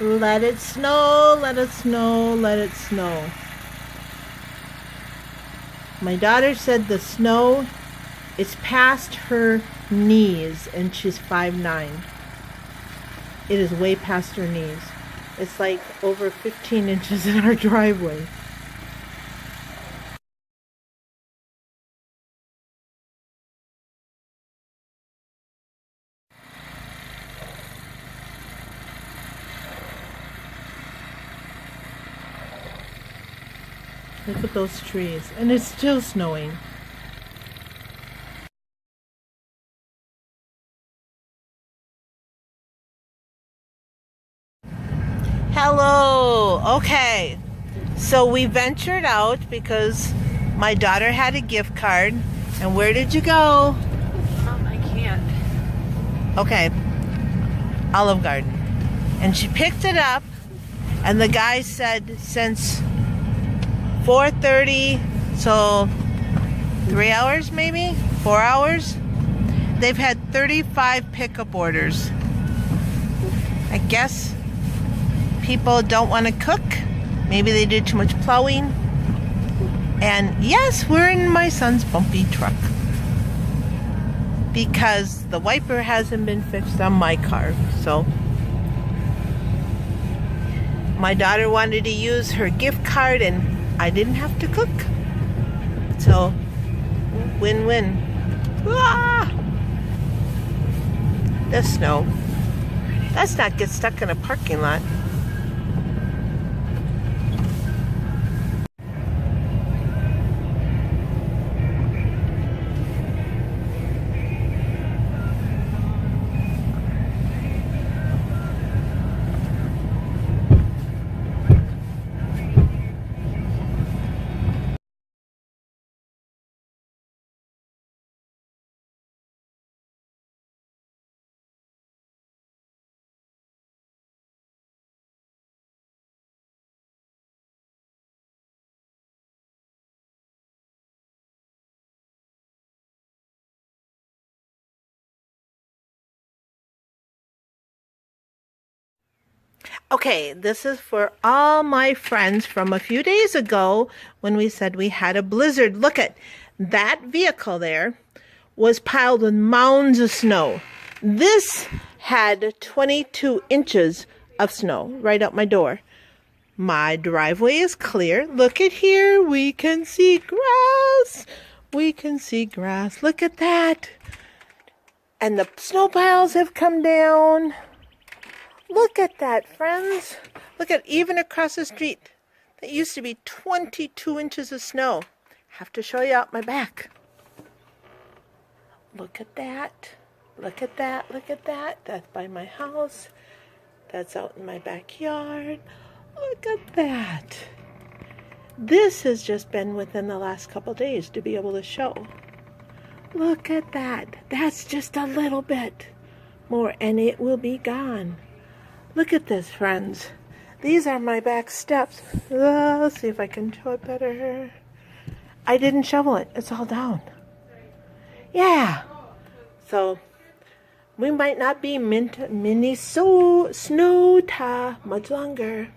Let it snow, let it snow, let it snow. My daughter said the snow is past her knees, and she's 5'9". It is way past her knees. It's like over 15 inches in our driveway. Look at those trees, and it's still snowing. Hello. Okay, so we ventured out because my daughter had a gift card. And where did you go? I can't. Okay, Olive Garden. And she picked it up, and the guy said since 4:30, so 3 hours maybe? 4 hours? They've had 35 pickup orders. I guess people don't want to cook. Maybe they did too much plowing. And yes, we're in my son's bumpy truck because the wiper hasn't been fixed on my car. So my daughter wanted to use her gift card and I didn't have to cook. So win-win. Ah! The snow. Let's not get stuck in a parking lot. Okay, this is for all my friends from a few days ago when we said we had a blizzard. Look at that vehicle there was piled with mounds of snow. This had 22 inches of snow right out my door. My driveway is clear. Look at here. We can see grass. We can see grass. Look at that. And the snow piles have come down. Look at that, friends. Look at even across the street. That used to be 22 inches of snow. Have to show you out my back. Look at that. Look at that. Look at that. That's by my house. That's out in my backyard. Look at that. This has just been within the last couple days to be able to show. Look at that. That's just a little bit more and it will be gone. Look at this, friends. These are my back steps. Let's see if I can show it better. I didn't shovel it. It's all down. Yeah. So we might not be Minnesota much longer.